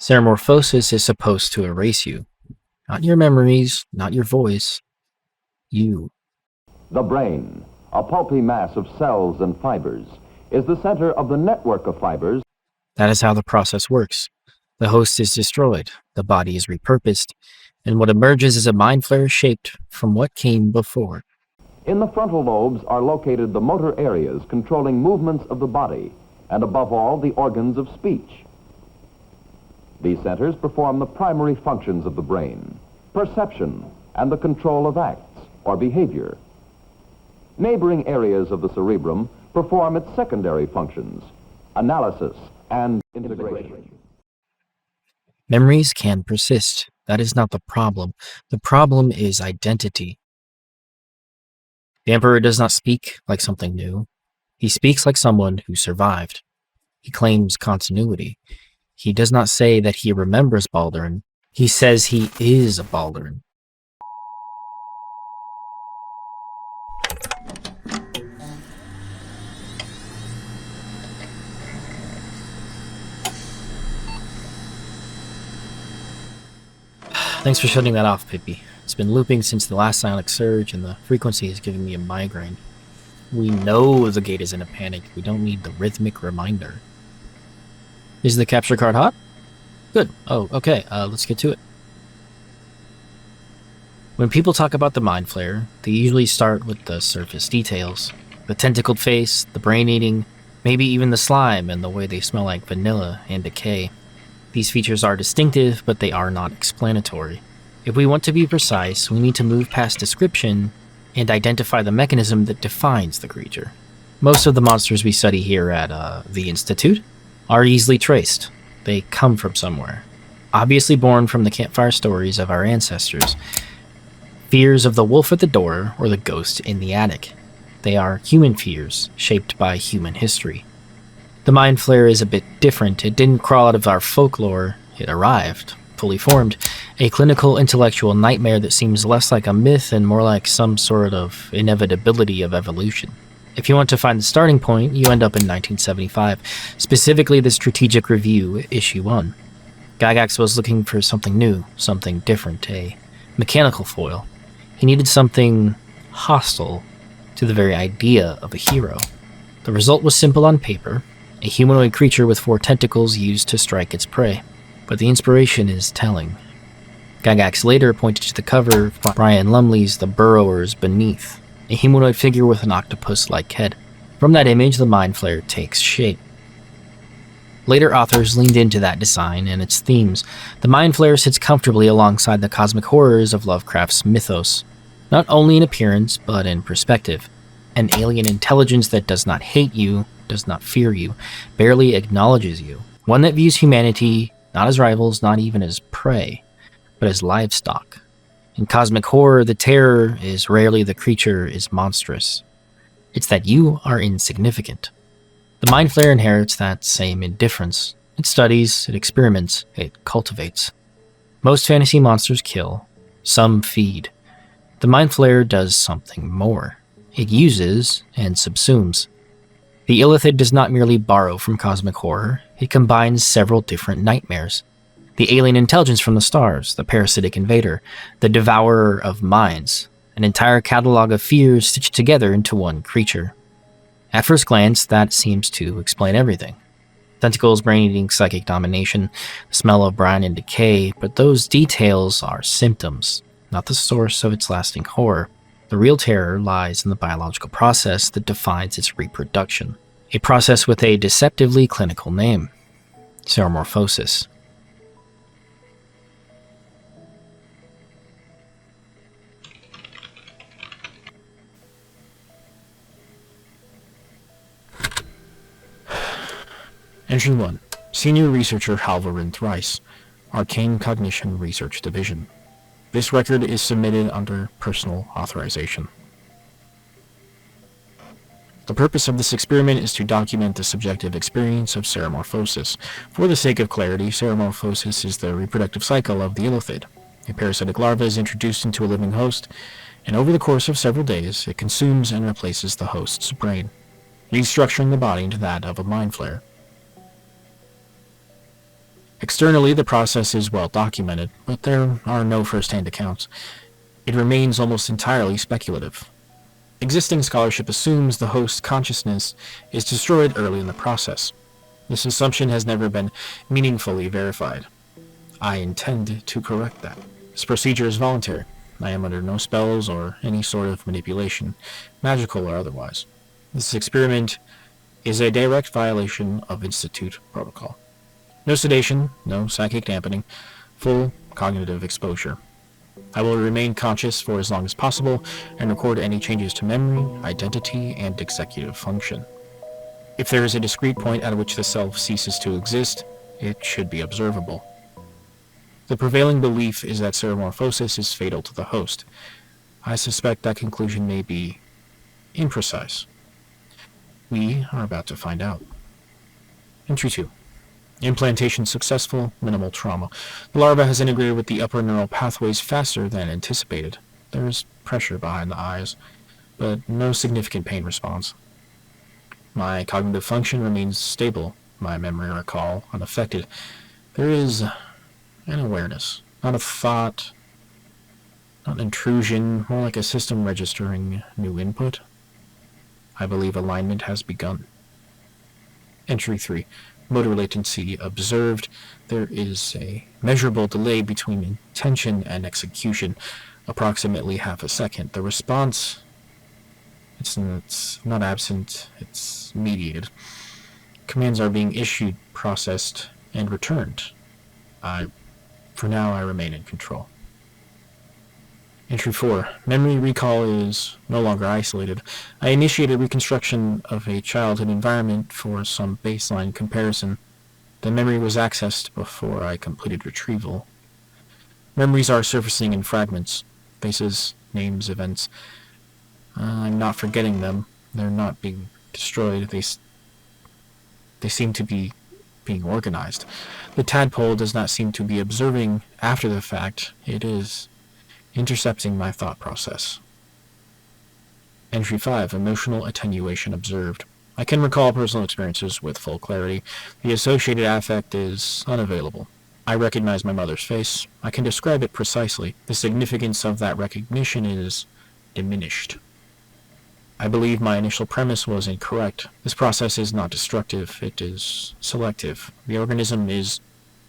Ceremorphosis is supposed to erase you. Not your memories, not your voice. You. The brain, a pulpy mass of cells and fibers, is the center of the network of fibers. That is how the process works. The host is destroyed, the body is repurposed, and what emerges is a mind flare shaped from what came before. In the frontal lobes are located the motor areas controlling movements of the body, and above all, the organs of speech. These centers perform the primary functions of the brain: perception and the control of acts or behavior. Neighboring areas of the cerebrum perform its secondary functions: analysis and integration. Memories can persist. That is not the problem. The problem is identity. The Emperor does not speak like something new. He speaks like someone who survived. He claims continuity. He does not say that he remembers Balduran. He says he is a Balduran. Thanks for shutting that off, Pippi. It's been looping since the last psionic surge, and the frequency is giving me a migraine. We know the gate is in a panic. We don't need the rhythmic reminder. Is the capture card hot? Good. Oh, okay. Let's get to it. When people talk about the mind flare, they usually start with the surface details. The tentacled face, the brain eating, maybe even the slime and the way they smell like vanilla and decay. These features are distinctive, but they are not explanatory. If we want to be precise, we need to move past description and identify the mechanism that defines the creature. Most of the monsters we study here at the Institute are easily traced. They come from somewhere. Obviously born from the campfire stories of our ancestors. Fears of the wolf at the door or the ghost in the attic. They are human fears, shaped by human history. The mind flare is a bit different. It didn't crawl out of our folklore. It arrived, fully formed. A clinical intellectual nightmare that seems less like a myth and more like some sort of inevitability of evolution. If you want to find the starting point, you end up in 1975, specifically the Strategic Review, Issue 1. Gygax was looking for something new, something different, a mechanical foil. He needed something hostile to the very idea of a hero. The result was simple on paper, a humanoid creature with 4 tentacles used to strike its prey. But the inspiration is telling. Gygax later pointed to the cover of Brian Lumley's The Burrowers Beneath, a humanoid figure with an octopus-like head. From that image, the mind flare takes shape. Later authors leaned into that design and its themes. The mind flare sits comfortably alongside the cosmic horrors of Lovecraft's mythos, not only in appearance, but in perspective. An alien intelligence that does not hate you, does not fear you, barely acknowledges you. One that views humanity not as rivals, not even as prey, but as livestock. In cosmic horror, the terror is rarely the creature is monstrous. It's that you are insignificant. The mind flare inherits that same indifference. It studies, it experiments, it cultivates. Most fantasy monsters kill, some feed. The mind flare does something more. It uses and subsumes. The Illithid does not merely borrow from cosmic horror, it combines several different nightmares. The alien intelligence from the stars, the parasitic invader, the devourer of minds, an entire catalog of fears stitched together into one creature. At first glance, that seems to explain everything. Tentacles, brain-eating, psychic domination, the smell of brine and decay, but those details are symptoms, not the source of its lasting horror. The real terror lies in the biological process that defines its reproduction, a process with a deceptively clinical name: ceremorphosis. Entry 1. Senior Researcher Halvorin Thrice, Arcane Cognition Research Division. This record is submitted under personal authorization. The purpose of this experiment is to document the subjective experience of ceremorphosis. For the sake of clarity, ceremorphosis is the reproductive cycle of the Illithid. A parasitic larva is introduced into a living host, and over the course of several days, it consumes and replaces the host's brain, restructuring the body into that of a mind flare. Externally, the process is well documented, but there are no first-hand accounts. It remains almost entirely speculative. Existing scholarship assumes the host's consciousness is destroyed early in the process. This assumption has never been meaningfully verified. I intend to correct that. This procedure is voluntary. I am under no spells or any sort of manipulation, magical or otherwise. This experiment is a direct violation of Institute protocol. No sedation, no psychic dampening, full cognitive exposure. I will remain conscious for as long as possible and record any changes to memory, identity, and executive function. If there is a discrete point at which the self ceases to exist, it should be observable. The prevailing belief is that ceremorphosis is fatal to the host. I suspect that conclusion may be imprecise. We are about to find out. Entry 2. Implantation successful, minimal trauma. The larva has integrated with the upper neural pathways faster than anticipated. There is pressure behind the eyes, but no significant pain response. My cognitive function remains stable, my memory recall unaffected. There is an awareness, not a thought, not an intrusion, more like a system registering new input. I believe alignment has begun. Entry 3. Motor latency observed. There is a measurable delay between intention and execution, approximately half a second. The response, it's not absent, it's mediated. Commands are being issued, processed, and returned. For now, I remain in control. Entry 4. Memory recall is no longer isolated. I initiated reconstruction of a childhood environment for some baseline comparison. The memory was accessed before I completed retrieval. Memories are surfacing in fragments. Faces, names, events. I'm not forgetting them. They're not being destroyed. They seem to be being organized. The tadpole does not seem to be observing after the fact. It is intercepting my thought process. Entry 5. Emotional attenuation observed. I can recall personal experiences with full clarity. The associated affect is unavailable. I recognize my mother's face. I can describe it precisely. The significance of that recognition is diminished. I believe my initial premise was incorrect. This process is not destructive, it is selective. The organism is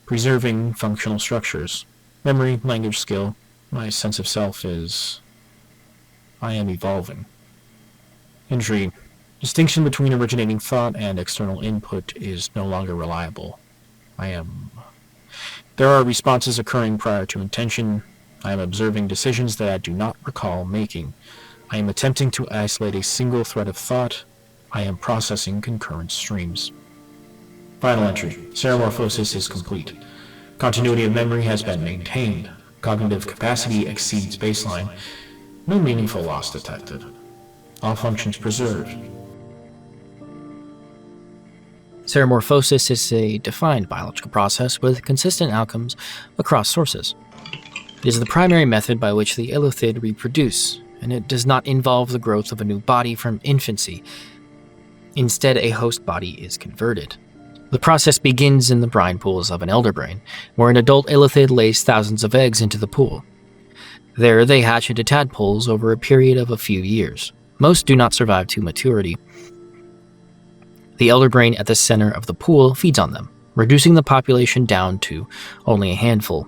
preserving functional structures. Memory, language skill, my sense of self is... I am evolving. Entry. Distinction between originating thought and external input is no longer reliable. There are responses occurring prior to intention. I am observing decisions that I do not recall making. I am attempting to isolate a single thread of thought. I am processing concurrent streams. Final entry. Ceramorphosis is complete. Continuity of memory has been maintained. Cognitive capacity exceeds baseline. No meaningful loss detected. All functions preserved. Ceremorphosis is a defined biological process with consistent outcomes across sources. It is the primary method by which the Illithid reproduce, and it does not involve the growth of a new body from infancy. Instead, a host body is converted. The process begins in the brine pools of an elder brain, where an adult Illithid lays thousands of eggs into the pool. There, they hatch into tadpoles over a period of a few years. Most do not survive to maturity. The elder brain at the center of the pool feeds on them, reducing the population down to only a handful.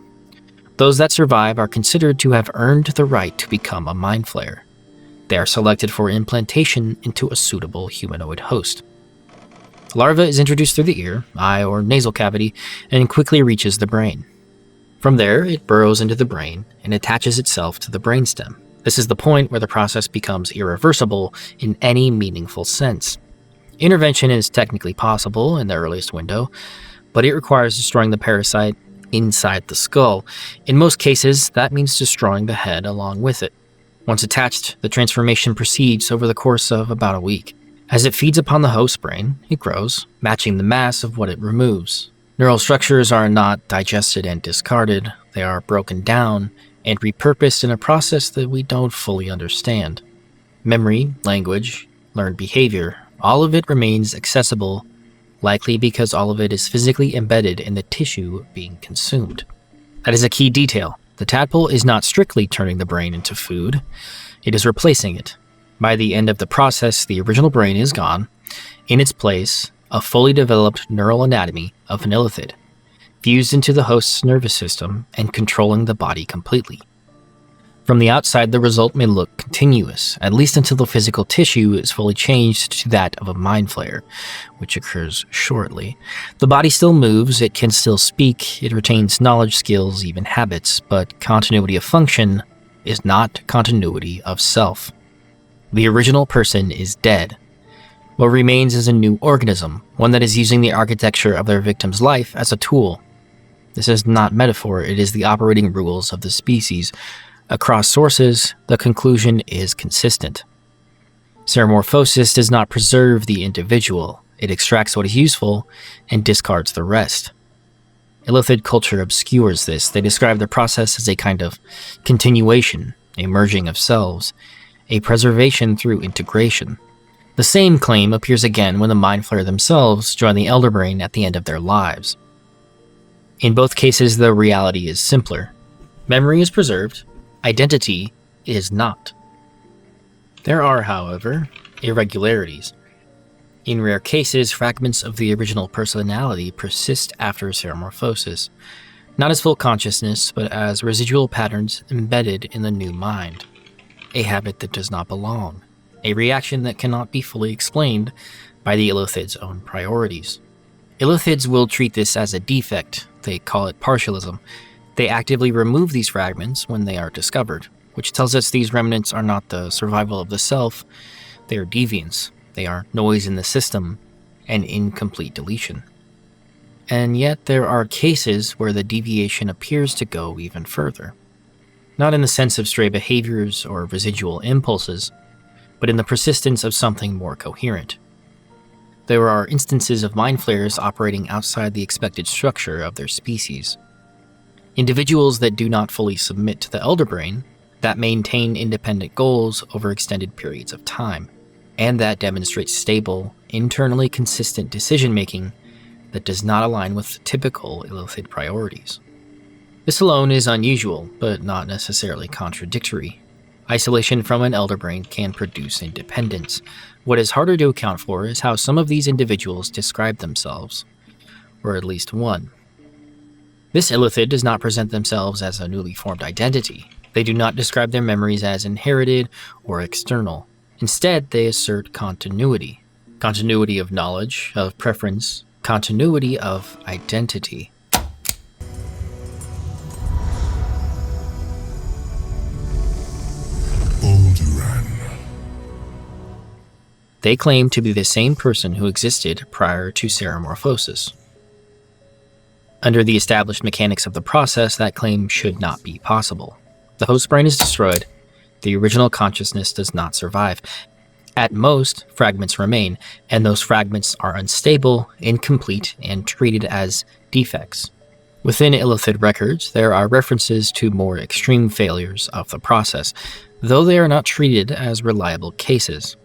Those that survive are considered to have earned the right to become a mind flayer. They are selected for implantation into a suitable humanoid host. The larva is introduced through the ear, eye, or nasal cavity and quickly reaches the brain. From there, it burrows into the brain and attaches itself to the brainstem. This is the point where the process becomes irreversible in any meaningful sense. Intervention is technically possible in the earliest window, but it requires destroying the parasite inside the skull. In most cases, that means destroying the head along with it. Once attached, the transformation proceeds over the course of about a week. As it feeds upon the host brain, it grows, matching the mass of what it removes. Neural structures are not digested and discarded, they are broken down and repurposed in a process that we don't fully understand. Memory, language, learned behavior, all of it remains accessible likely because all of it is physically embedded in the tissue being consumed. That is a key detail. The tadpole is not strictly turning the brain into food, it is replacing it. By the end of the process, the original brain is gone. In its place, a fully developed neural anatomy of an illithid, fused into the host's nervous system and controlling the body completely. From the outside, the result may look continuous, at least until the physical tissue is fully changed to that of a mind flayer, which occurs shortly. The body still moves, it can still speak, it retains knowledge, skills, even habits, but continuity of function is not continuity of self. The original person is dead. What remains is a new organism, one that is using the architecture of their victim's life as a tool. This is not metaphor, it is the operating rules of the species. Across sources, the conclusion is consistent. Ceremorphosis does not preserve the individual, it extracts what is useful and discards the rest. Illithid culture obscures this. They describe the process as a kind of continuation, a merging of selves, a preservation through integration. The same claim appears again when the Mind Flayer themselves join the Elder Brain at the end of their lives. In both cases, the reality is simpler. Memory is preserved, identity is not. There are, however, irregularities. In rare cases, fragments of the original personality persist after ceremorphosis, not as full consciousness, but as residual patterns embedded in the new mind. A habit that does not belong, a reaction that cannot be fully explained by the Illithid's own priorities. Illithids will treat this as a defect, they call it partialism. They actively remove these fragments when they are discovered, which tells us these remnants are not the survival of the self, they are deviants, they are noise in the system, and incomplete deletion. And yet there are cases where the deviation appears to go even further. Not in the sense of stray behaviors or residual impulses, but in the persistence of something more coherent. There are instances of mind flayers operating outside the expected structure of their species. Individuals that do not fully submit to the Elder Brain, that maintain independent goals over extended periods of time, and that demonstrate stable, internally consistent decision-making that does not align with typical Illithid priorities. This alone is unusual, but not necessarily contradictory. Isolation from an Elder Brain can produce independence. What is harder to account for is how some of these individuals describe themselves, or at least one. This Illithid does not present themselves as a newly formed identity. They do not describe their memories as inherited or external. Instead, they assert continuity. Continuity of knowledge, of preference, continuity of identity. Balduran. They claim to be the same person who existed prior to ceremorphosis. Under the established mechanics of the process, that claim should not be possible. The host brain is destroyed, the original consciousness does not survive. At most, fragments remain, and those fragments are unstable, incomplete, and treated as defects. Within Illithid records, there are references to more extreme failures of the process, though they are not treated as reliable cases.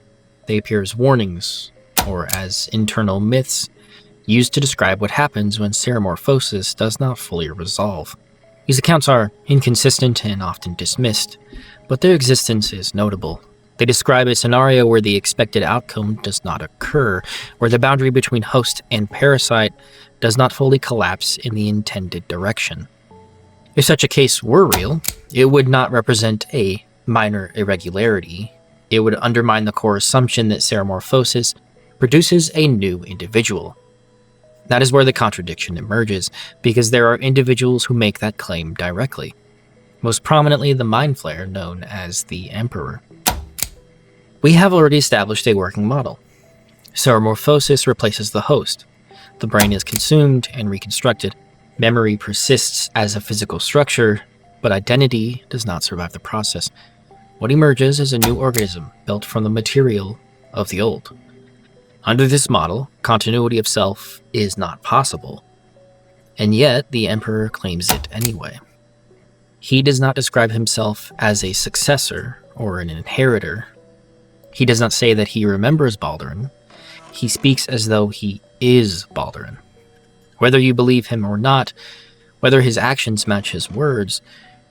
They appear as warnings, or as internal myths, used to describe what happens when ceremorphosis does not fully resolve. These accounts are inconsistent and often dismissed, but their existence is notable. They describe a scenario where the expected outcome does not occur, where the boundary between host and parasite does not fully collapse in the intended direction. If such a case were real, it would not represent a minor irregularity. It would undermine the core assumption that ceremorphosis produces a new individual. That is where the contradiction emerges, because there are individuals who make that claim directly. Most prominently, the Mind Flayer known as the Emperor. We have already established a working model. Ceremorphosis replaces the host. The brain is consumed and reconstructed. Memory persists as a physical structure, but identity does not survive the process. What emerges is a new organism built from the material of the old. Under this model, continuity of self is not possible, and yet the Emperor claims it anyway. He does not describe himself as a successor or an inheritor. He does not say that he remembers Balduran. He speaks as though he is Balduran. Whether you believe him or not, whether his actions match his words,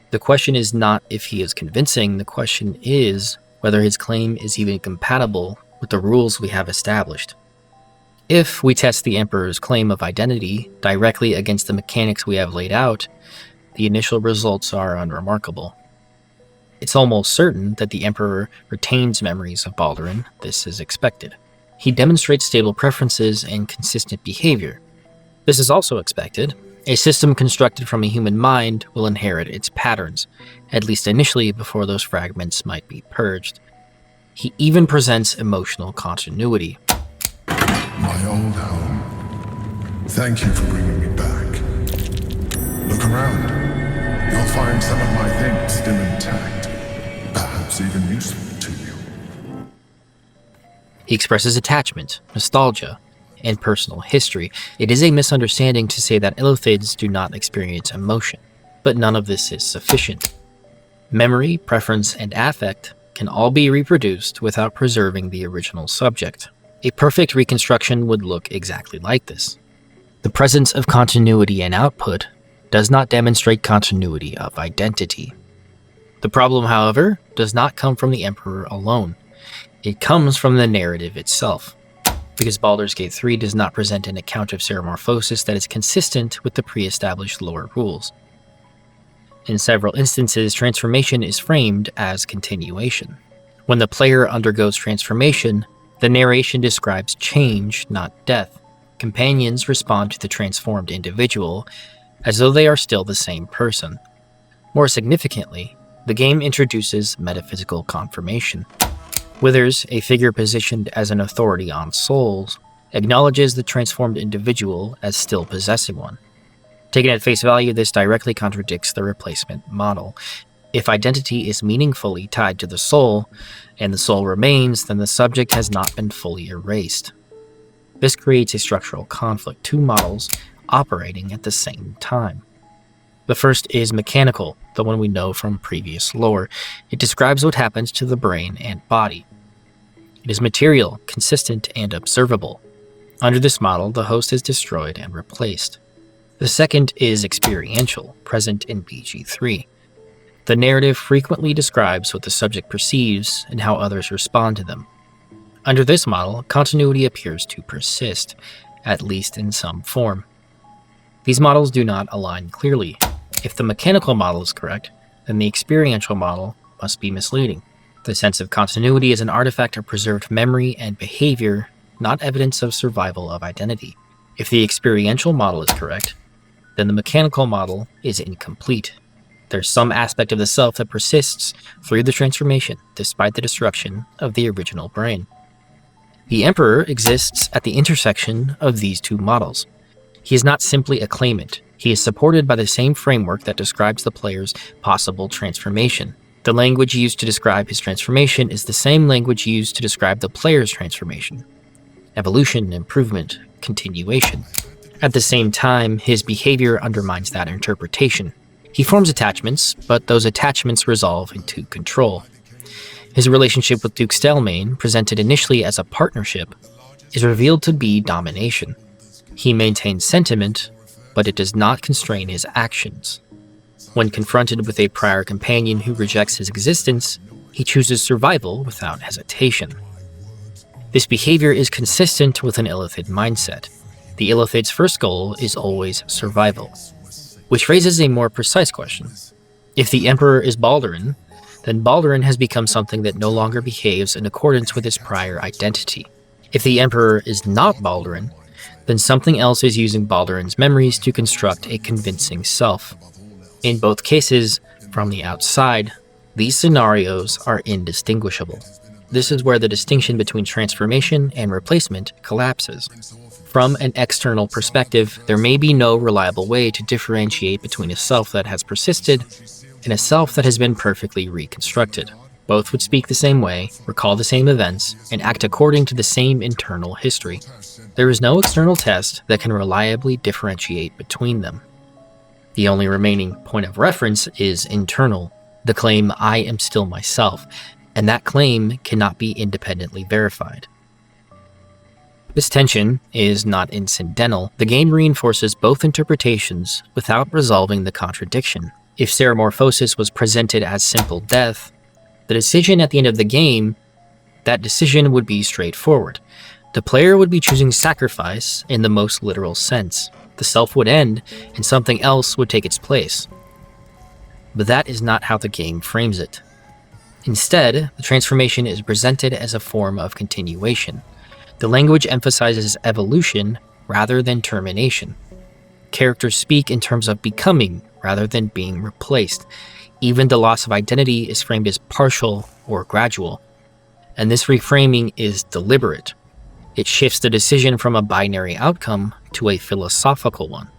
the question is not if he is convincing, the question is whether his claim is even compatible with the rules we have established. If we test the Emperor's claim of identity directly against the mechanics we have laid out, the initial results are unremarkable. It's almost certain that the Emperor retains memories of Balduran. This is expected. He demonstrates stable preferences and consistent behavior. This is also expected. A system constructed from a human mind will inherit its patterns, at least initially before those fragments might be purged. He even presents emotional continuity. My old home. Thank you for bringing me back. Look around. You'll find some of my things still intact, perhaps even useful to you. He expresses attachment, nostalgia, and personal history. It is a misunderstanding to say that Illithids do not experience emotion, but none of this is sufficient. Memory, preference, and affect can all be reproduced without preserving the original subject. A perfect reconstruction would look exactly like this. The presence of continuity and output does not demonstrate continuity of identity. The problem, however, does not come from the Emperor alone. It comes from the narrative itself, because Baldur's Gate 3 does not present an account of ceramorphosis that is consistent with the pre-established lore rules. In several instances, transformation is framed as continuation. When the player undergoes transformation, the narration describes change, not death. Companions respond to the transformed individual as though they are still the same person. More significantly, the game introduces metaphysical confirmation. Withers, a figure positioned as an authority on souls, acknowledges the transformed individual as still possessing one. Taken at face value, this directly contradicts the replacement model. If identity is meaningfully tied to the soul, and the soul remains, then the subject has not been fully erased. This creates a structural conflict, two models operating at the same time. The first is mechanical, the one we know from previous lore. It describes what happens to the brain and body. It is material, consistent, and observable. Under this model, the host is destroyed and replaced. The second is experiential, present in BG3. The narrative frequently describes what the subject perceives and how others respond to them. Under this model, continuity appears to persist, at least in some form. These models do not align clearly. If the mechanical model is correct, then the experiential model must be misleading. The sense of continuity is an artifact of preserved memory and behavior, not evidence of survival of identity. If the experiential model is correct, then the mechanical model is incomplete. There's some aspect of the self that persists through the transformation, despite the destruction of the original brain. The Emperor exists at the intersection of these two models. He is not simply a claimant. He is supported by the same framework that describes the player's possible transformation. The language used to describe his transformation is the same language used to describe the player's transformation. Evolution, improvement, continuation. At the same time, his behavior undermines that interpretation. He forms attachments, but those attachments resolve into control. His relationship with Duke Stelmane, presented initially as a partnership, is revealed to be domination. He maintains sentiment, but it does not constrain his actions. When confronted with a prior companion who rejects his existence, he chooses survival without hesitation. This behavior is consistent with an Illithid mindset. The Illithid's first goal is always survival, which raises a more precise question. If the Emperor is Balduran, then Balduran has become something that no longer behaves in accordance with his prior identity. If the Emperor is not Balduran, then something else is using Balduran's memories to construct a convincing self. In both cases, from the outside, these scenarios are indistinguishable. This is where the distinction between transformation and replacement collapses. From an external perspective, there may be no reliable way to differentiate between a self that has persisted and a self that has been perfectly reconstructed. Both would speak the same way, recall the same events, and act according to the same internal history. There is no external test that can reliably differentiate between them. The only remaining point of reference is internal, the claim "I am still myself," and that claim cannot be independently verified. This tension is not incidental. The game reinforces both interpretations without resolving the contradiction. If ceramorphosis was presented as simple death, the decision at the end of the game, that decision would be straightforward. The player would be choosing sacrifice in the most literal sense. The self would end, and something else would take its place. But that is not how the game frames it. Instead, the transformation is presented as a form of continuation. The language emphasizes evolution rather than termination. Characters speak in terms of becoming rather than being replaced. Even the loss of identity is framed as partial or gradual. And this reframing is deliberate. It shifts the decision from a binary outcome to a philosophical one.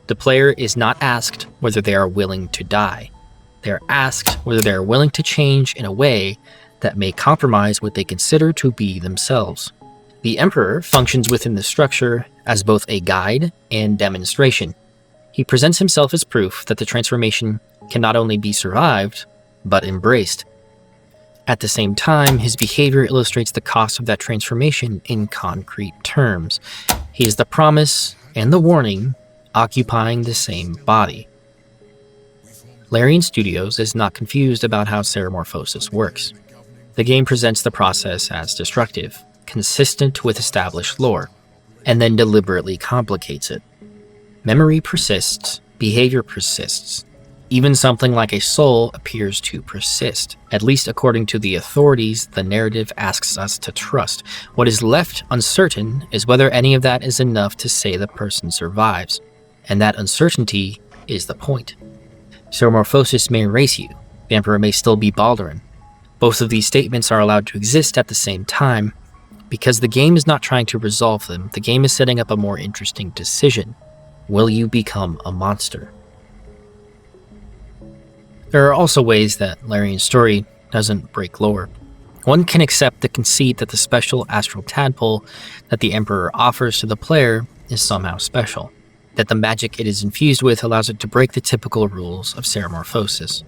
The player is not asked whether they are willing to die. They are asked whether they are willing to change in a way that may compromise what they consider to be themselves. The Emperor functions within the structure as both a guide and demonstration. He presents himself as proof that the transformation can not only be survived, but embraced. At the same time, his behavior illustrates the cost of that transformation in concrete terms. He is the promise and the warning occupying the same body. Larian Studios is not confused about how ceramorphosis works. The game presents the process as destructive, consistent with established lore, and then deliberately complicates it. Memory persists, behavior persists. Even something like a soul appears to persist, at least according to the authorities the narrative asks us to trust. What is left uncertain is whether any of that is enough to say the person survives, and that uncertainty is the point. Ceramorphosis may erase you, the Emperor may still be Balduran. Both of these statements are allowed to exist at the same time. Because the game is not trying to resolve them, the game is setting up a more interesting decision. Will you become a monster? There are also ways that Larian's story doesn't break lore. One can accept the conceit that the special astral tadpole that the Emperor offers to the player is somehow special, that the magic it is infused with allows it to break the typical rules of ceramorphosis.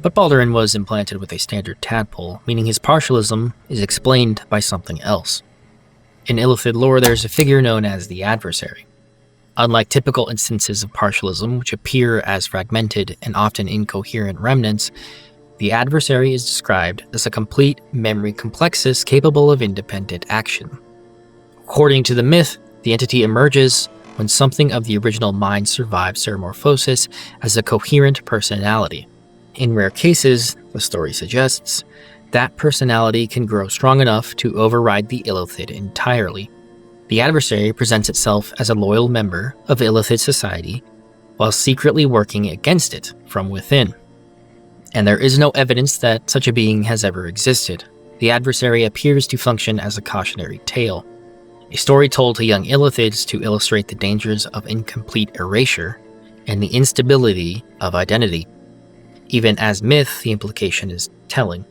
But Balduran was implanted with a standard tadpole, meaning his partialism is explained by something else. In Illithid lore, there is a figure known as the Adversary. Unlike typical instances of partialism, which appear as fragmented and often incoherent remnants, the Adversary is described as a complete memory complexus capable of independent action. According to the myth, the entity emerges when something of the original mind survives ceramorphosis as a coherent personality. In rare cases, the story suggests, that personality can grow strong enough to override the Illithid entirely. The Adversary presents itself as a loyal member of Illithid society while secretly working against it from within. And there is no evidence that such a being has ever existed. The Adversary appears to function as a cautionary tale, a story told to young Illithids to illustrate the dangers of incomplete erasure and the instability of identity. Even as myth, the implication is telling.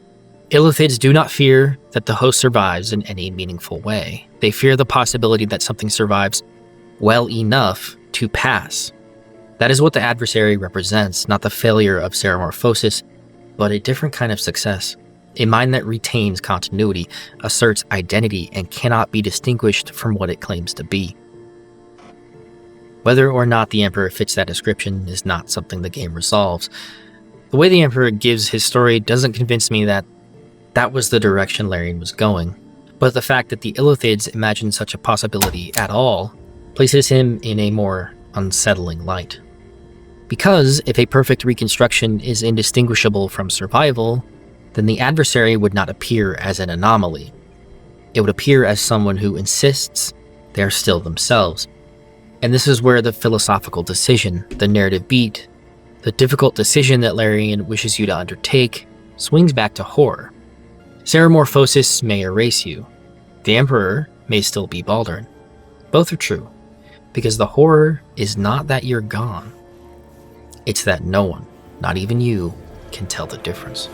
Illithids do not fear that the host survives in any meaningful way. They fear the possibility that something survives well enough to pass. That is what the Adversary represents, not the failure of ceramorphosis, but a different kind of success. A mind that retains continuity, asserts identity, and cannot be distinguished from what it claims to be. Whether or not the Emperor fits that description is not something the game resolves. The way the Emperor gives his story doesn't convince me that was the direction Larian was going, but the fact that the Illithids imagine such a possibility at all places him in a more unsettling light. Because if a perfect reconstruction is indistinguishable from survival, then the Adversary would not appear as an anomaly. It would appear as someone who insists they are still themselves. And this is where the philosophical decision, the narrative beat, the difficult decision that Larian wishes you to undertake, swings back to horror. Ceramorphosis may erase you. The Emperor may still be Balduran. Both are true, because the horror is not that you're gone. It's that no one, not even you, can tell the difference.